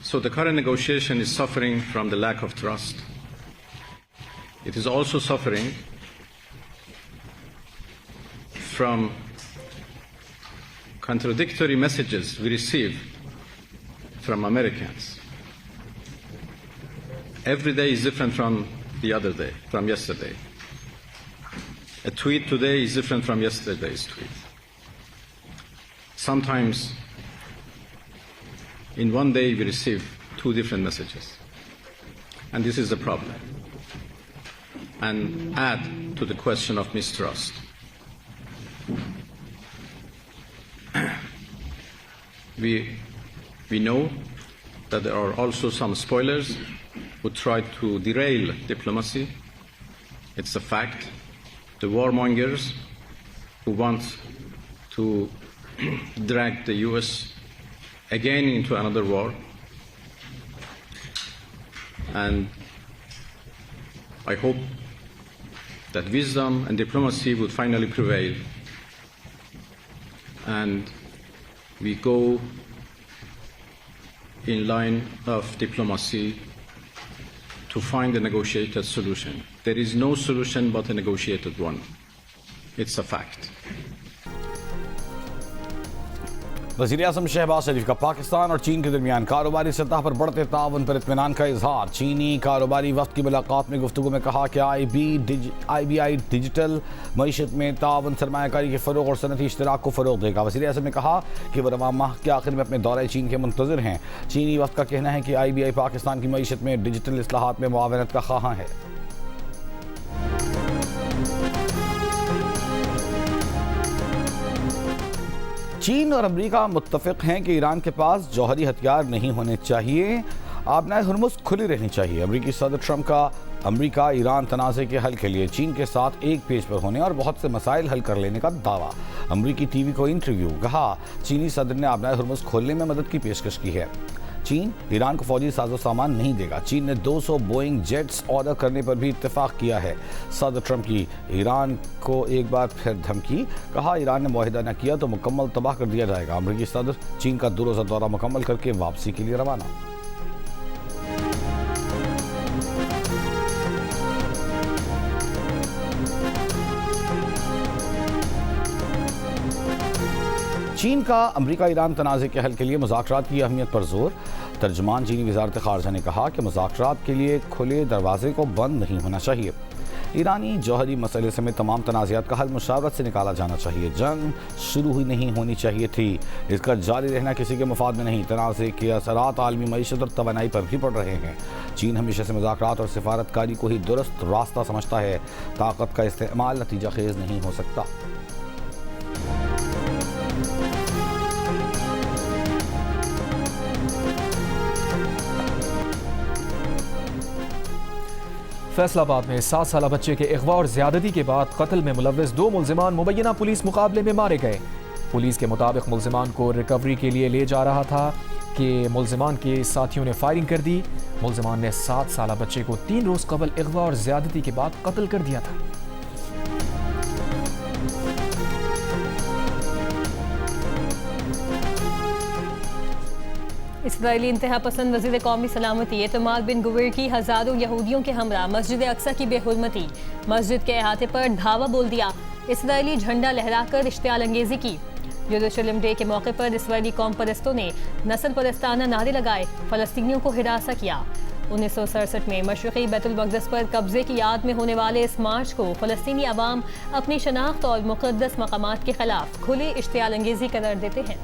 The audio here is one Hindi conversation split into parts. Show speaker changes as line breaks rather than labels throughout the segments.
So the current negotiation is suffering from the lack of trust. It is also suffering from contradictory messages we receive from Americans. Every day is different from the other day, from yesterday. A tweet today is different from yesterday's tweet. Sometimes in one day we receive two different messages. And this is the problem. And add to the question of mistrust. We know that there are also some spoilers who try to derail diplomacy. It's a fact. The warmongers who want to drag the US again into another war. And I hope that wisdom and diplomacy would finally prevail and we go in line of diplomacy to find a negotiated solution. There is no solution but a negotiated one. It's a fact.
वज़ीर-ए-आज़म शहबाज शरीफ का पाकिस्तान और चीन के दरमियान कारोबारी सतह पर बढ़ते ताउन पर इत्मीनान का इजहार। चीनी कारोबारी वक्त की मुलाकात में गुफ्तगू में कहा कि IBI डिजिटल मईशत में ताउन सरमायाकारी के फ़रोग़ और सनती इश्तराक को फ़रोग़ देगा। वज़ीर-ए-आज़म ने कहा कि वह रवां माह के आखिर में अपने दौरे चीन के मुंतज़िर हैं। चीनी वक्त का कहना है कि IBI पाकिस्तान की मईशत में डिजिटल इस्लाहात में मुआवनत का ख़्वाहां है। चीन और अमेरिका मुत्तफ़िक़ हैं कि ईरान के पास जौहरी हथियार नहीं होने चाहिए, आबनाए हुर्मुज़ खुली रहनी चाहिए। अमेरिकी सदर ट्रंप का अमेरिका ईरान तनाज़े के हल के लिए चीन के साथ एक पेज पर होने और बहुत से मसाइल हल कर लेने का दावा। अमेरिकी टीवी को इंटरव्यू। कहा चीनी सदर ने आबनाए हुर्मुज़ खोलने में मदद की पेशकश की है। चीन ईरान को फौजी साजो सामान नहीं देगा। चीन ने 200 बोइंग जेट्स ऑर्डर करने पर भी इत्तेफाक किया है। सदर ट्रंप की ईरान को एक बार फिर धमकी। कहा ईरान ने मुआहिदा न किया तो मुकम्मल तबाह कर दिया जाएगा। अमेरिकी सदर चीन का 2 रोज़ा दौरा मुकम्मल करके वापसी के लिए रवाना। चीन का अमेरिका ईरान तनाज़े के हल के लिए मुज़ाकरात की अहमियत पर जोर। तर्जुमान चीनी वज़ारत ख़ारजा ने कहा कि मुज़ाकरात के लिए खुले दरवाजे को बंद नहीं होना चाहिए। ईरानी जौहरी मसले समेत तमाम तनाज़ात का हल मुशावरत से निकाला जाना चाहिए। जंग शुरू ही नहीं होनी चाहिए थी, इसका जारी रहना किसी के मुफाद में नहीं। तनाज़े के असरात आलमी मईशत और तवानाई पर भी पड़ रहे हैं। चीन हमेशा से मुज़ाकरात और सिफारतकारी को ही दुरुस्त रास्ता समझता है। ताकत का इस्तेमाल नतीजा खेज़ नहीं हो सकता।
फैसलाबाद में 7 साल बच्चे के अगवा और ज़्यादती के बाद कत्ल में मुलव्वस 2 मुल्ज़िमान मुबैना पुलिस मुकाबले में मारे गए। पुलिस के मुताबिक मुल्ज़िमान को रिकवरी के लिए ले जा रहा था कि मुल्ज़िमान के साथियों ने फायरिंग कर दी। मुल्ज़िमान ने 7 साल बच्चे को 3 रोज़ कबल अगवा और ज़्यादती के बाद कत्ल कर दिया था।
इस्राईली इंतहा पसंद वज़ीर कौमी सलामती इतमाद बिन गुवेर की हज़ारों यहूदियों के हमरा मस्जिद अक्सा की बेहुरमती। मस्जिद के अहाते पर धावा बोल दिया। इस्राईली झंडा लहराकर इश्तियाल अंगेजी की। यरूशलेम डे के मौके पर इस्राईली कौम परस्तों ने नस्ल परस्ताना नारे लगाए, फ़लस्तीनियों को हिरासा किया। 1967 में मशरिक़ी बैतुल मक़दस पर कब्ज़े की याद में होने वाले इस मार्च को फ़लस्तीनी अवाम अपनी शनाख्त और मुक़द्दस मक़ामात के ख़िलाफ़ खुली इश्तियाल अंगेजी करार देते हैं।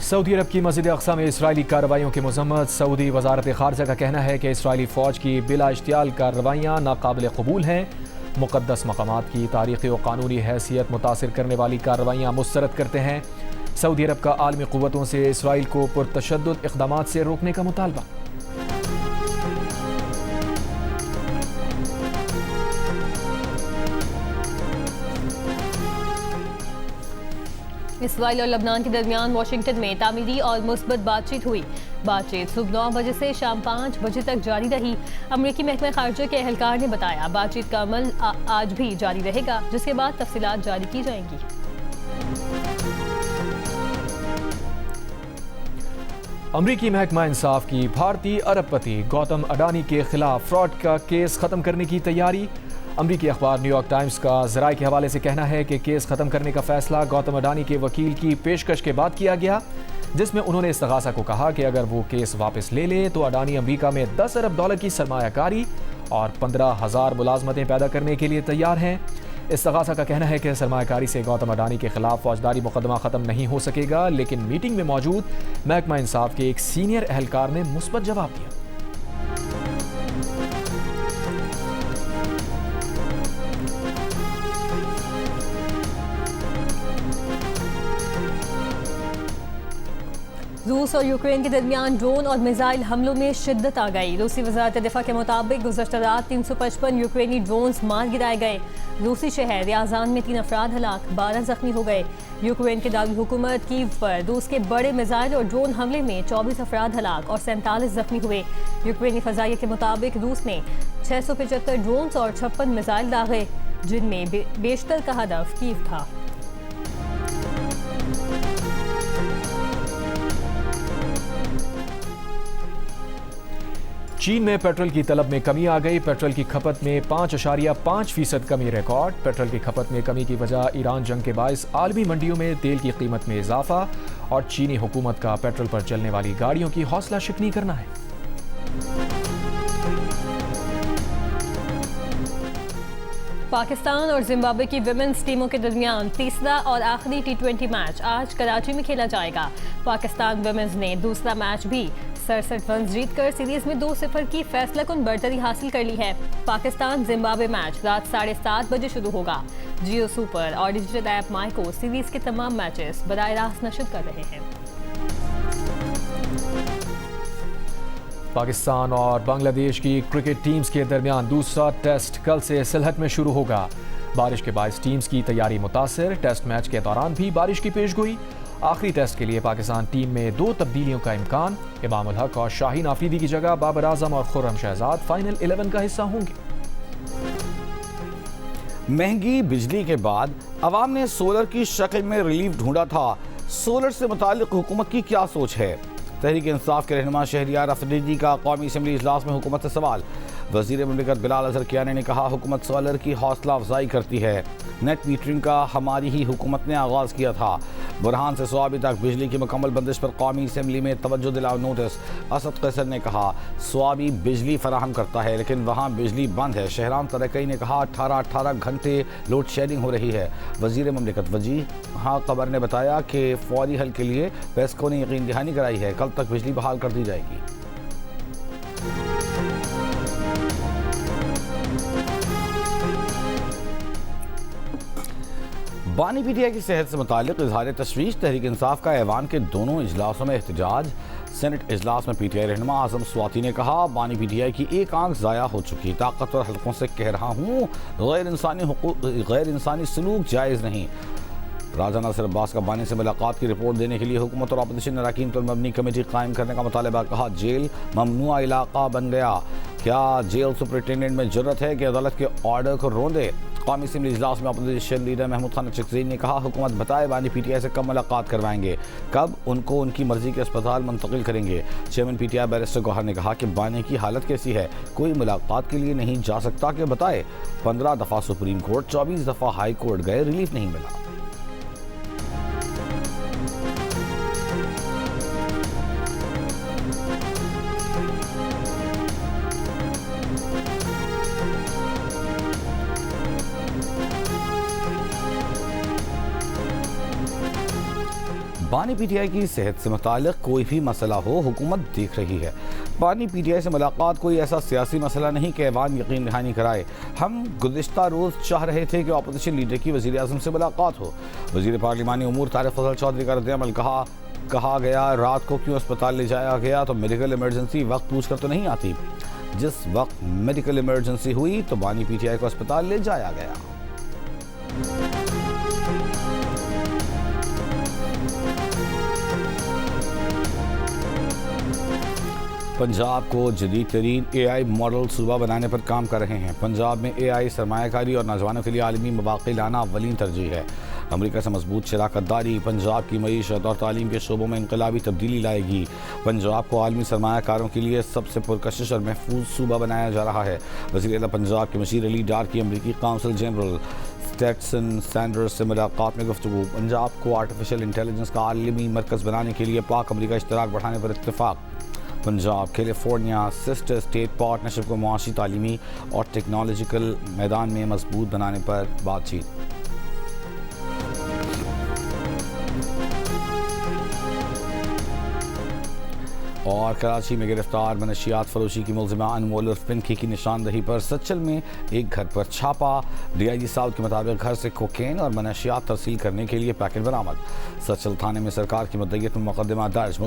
सऊदी अरब की मस्जिद अक्सा में इसराइली कार्रवाइयों की मज़म्मत। सऊदी वज़ारत ख़ारजा का कहना है कि इसराइली फ़ौज की बिला इश्तियाल कार्रवाइयाँ नाकाबिल कबूल हैं। मुक़द्दस मक़ामात की तारीख़ी और क़ानूनी हैसियत मुतासिर करने वाली कार्रवाइयाँ मुस्तरद करते हैं। सऊदी अरब का आलमी क़ुव्वतों से इसराइल को पुरतशद्दुद इक़दामात से रोकने का मुतालबा।
इसराइल और लबनान के दरमियान वाशिंगटन में तामीरी और मुस्बत बातचीत हुई। बातचीत सुबह 9 बजे से शाम 5 बजे तक जारी रही। अमरीकी महकमा खारजा के एहलकार ने बताया बातचीत का अमल आज भी जारी रहेगा, जिसके बाद तफसीलात जारी की जाएंगी।
अमरीकी महकमा इंसाफ की भारतीय अरबपति गौतम अडानी के खिलाफ फ्रॉड का केस खत्म करने की तैयारी। अमरीकी अखबार न्यूयॉर्क टाइम्स का ज़राए के हवाले से कहना है कि केस खत्म करने का फैसला गौतम अडानी के वकील की पेशकश के बाद किया गया, जिसमें उन्होंने इस्तगासा को कहा कि अगर वो केस वापस ले ले तो अडानी अमरीका में $10 अरब की सरमायाकारी और 15,000 मुलाजमतें पैदा करने के लिए तैयार हैं। इस्तगासा का कहना है कि सरमायाकारी से गौतम अडानी के खिलाफ फौजदारी मुकदमा ख़त्म नहीं हो सकेगा, लेकिन मीटिंग में मौजूद महकमा इंसाफ के एक सीनियर एहलकार ने मुस्बत जवाब दिया।
रूस और यूक्रेन के दरमियान ड्रोन और मिसाइल हमलों में शिद्दत आ गई। रूसी वज़ारत दिफा के मुताबिक गुज़श्ता रात 355 यूक्रेनी ड्रोन्स मार गिराए गए। रूसी शहर रियाजान में 3 अफराद हलाक, 12 जख्मी हो गए। यूक्रेन के दारुल हुकूमत कीव पर रूस के बड़े मिसाइल और ड्रोन हमले में 24 अफराद हलाक और 47 जख्मी हुए। यूक्रेनी फ़ज़ाइया के मुताबिक रूस ने 675 ड्रोन्स और 56 मिसाइल दागे, जिनमें बेशतर का हदफ कीव था।
चीन में पेट्रोल की तलब में कमी आ गई। पेट्रोल की खपत में 5.5% कमी रिकॉर्ड। पेट्रोल की खपत में कमी की वजह ईरान जंग के बायस आलमी मंडियों में तेल की कीमत में इजाफा और चीनी हुकूमत का पेट्रोल पर चलने वाली गाड़ियों की हौसला शिकनी करना है।
पाकिस्तान और जिम्बाब्वे की विमेंस टीमों के दरमियान तीसरा और आखिरी T20 मैच आज कराची में खेला जाएगा। पाकिस्तान विमेंस ने दूसरा मैच भी 67 रन जीतकर सीरीज में 2-0 की फैसलाकुन बढ़तरी हासिल कर ली है। पाकिस्तान जिम्बाब्वे मैच रात 7:30 बजे शुरू होगा। जियो सुपर और डिजिटल ऐप माइको सीरीज के तमाम मैचेस बराह रास्त नशर कर रहे हैं।
पाकिस्तान और बांग्लादेश की क्रिकेट टीम्स के दरमियान दूसरा टेस्ट कल से सिलहट में शुरू होगा। बारिश के बायस टीम्स की तैयारी मुतासिर। टेस्ट मैच के दौरान भी बारिश की पेशगोई। आखिरी टेस्ट के लिए पाकिस्तान टीम में 2 तब्दीलियों का इम्कान। इमाम उल हक और शाहीन आफरीदी की जगह बाबर आजम और खुर्रम शहजाद फाइनल 11 का हिस्सा होंगे।
महंगी बिजली के बाद अवाम ने सोलर की शक्ल में रिलीफ ढूंढा था। सोलर से मुतालिक हुकूमत की क्या सोच है? तहरीक इंसाफ के रहनुमा शहरियार अफरीदी का कौमी असम्बली इजलास में हुकूमत से सवाल। वज़ीर मुमलिकत बिलाल अज़हर कियानी ने कहा हुकूमत सोलर की हौसला अफजाई करती है। नेट मीटरिंग का हमारी ही हुकूमत ने आगाज़ किया था। बुरहान से स्वाबी तक बिजली की मुकम्मल बंदिश पर कौमी असम्बली में तवज्जो दिलाओ नोटिस। असद कैसर ने कहा स्वाबी बिजली फराहम करता है लेकिन वहाँ बिजली बंद है। शहरान तरक्की ने कहा 18 घंटे लोड शेडिंग हो रही है। वज़ीर मुमलिकत वजीह कबर ने बताया कि फौरी हल के लिए पेस्को ने यकीन दहानी कराई है, कल तक बिजली बहाल कर दी जाएगी। बानी पीटीआई की सेहत से मुतालिक इजहार तशवीश। तहरीक इंसाफ का ऐवान के दोनों इजलासों में एहतजाज। सेनेट इजलास में पीटीआई रहनुमा आजम स्वाति ने कहा बानी पीटीआई की एक आंख ज़ाया हो चुकी। ताकतवर हलकों से कह रहा हूँ गैर इंसानी सलूक जायज़ नहीं। राजा नासिर अब्बास का बानी से मुलाकात की रिपोर्ट देने के लिए हुकूमत और अपोजिशन अरकान पर मबनी कमेटी कायम करने का मुतालबा। कहा जेल ममनुआ इलाका बन गया। क्या जेल सुपरिटेंडेंट में जरूरत है कि अदालत के ऑर्डर को रोंदे? कौमी असम्बली इजलास में अपोजिशन लीडर महमूद खान चकज़ई ने कहा हुकूमत बताए बानी पीटीआई से कब मुलाकात करवाएंगे, कब उनको उनकी मर्जी के अस्पताल मुंतकिल करेंगे। चेयरमैन पीटीआई बैरिस्टर गौहर ने कहा कि बानी की हालत कैसी है, कोई मुलाकात के लिए नहीं जा सकता कि बताए। 15 दफ़ा सुप्रीम कोर्ट, 24 दफ़ा हाई कोर्ट गए, रिलीफ नहीं मिला। बानी पीटीआई की सेहत से मुतालिक कोई भी मसला हो हुकूमत देख रही है। बानी पीटीआई से मुलाकात कोई ऐसा सियासी मसला नहीं कि ऐवान यकीन दहानी कराए। हम गुज़िश्ता रोज़ चाह रहे थे कि अपोजिशन लीडर की वज़ीर आज़म से मुलाकात हो। वज़ीर पार्लिमानी उमूर तारिक फजल चौधरी का रद्द-ए-अमल। कहा गया रात को क्यों अस्पताल ले जाया गया तो मेडिकल इमरजेंसी वक्त पूछ कर तो नहीं आती। जिस वक्त मेडिकल इमरजेंसी हुई तो बानी पीटीआई को अस्पताल ले जाया गया। पंजाब को जदीद तरीन AI मॉडल सूबा बनाने पर काम कर रहे हैं। पंजाब में AI सरमायाकारी और नौजवानों के लिए आलमी मौक़े लाना अव्वलीन तरजीह है। अमरीका से मजबूत शराकतदारी पंजाब की मईशत और तालीम के शोबों में इनकलाबी तब्दीली लाएगी। पंजाब को आलमी सरमायाकारों के लिए सबसे पुरकशिश और महफूज सूबा बनाया जा रहा है। वज़ीर-ए-आला पंजाब के मशीर अली डार की अमरीकी काउंसिल जनरल स्टेटसन सैंडर्स से मुलाकात में गुफ्तगू। पंजाब को आर्टिफिशियल इंटेलिजेंस का आलमी मरकज़ बनाने के लिए पाक अमरीका इश्तराक बढ़ाने पर इत्तेफाक। Punjab California sister state partnership को मुआशी, तालीमी और टेक्नोलॉजिकल मैदान में मजबूत बनाने पर बातचीत। और कराची में गिरफ्तार मनशियात फरोशी की मुलजिमा अनमोल उर्फ पिंकी की निशानदही पर सचल में एक घर पर छापा। DIG साउथ के मुताबिक घर से कोकेन और मनशियात तरसील करने के लिए पैकेट बरामद। सचल थाने में सरकार की मुद्दत में मुकदमा दर्ज।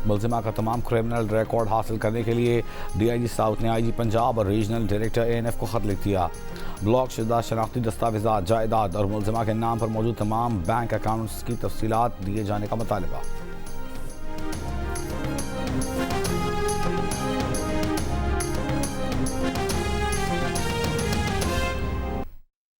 मुलजिमा का तमाम क्रिमिनल रिकॉर्ड हासिल करने के लिए DIG साउथ ने IG पंजाब और रीजनल डायरेक्टर ANF को खत लिख दिया। ब्लॉक शुदा शनाख्ती दस्तावेज़ात, जायदाद और मुलजिमा के नाम पर मौजूद तमाम बैंक अकाउंट्स की तफसीलात दिए जाने का मुतालबा।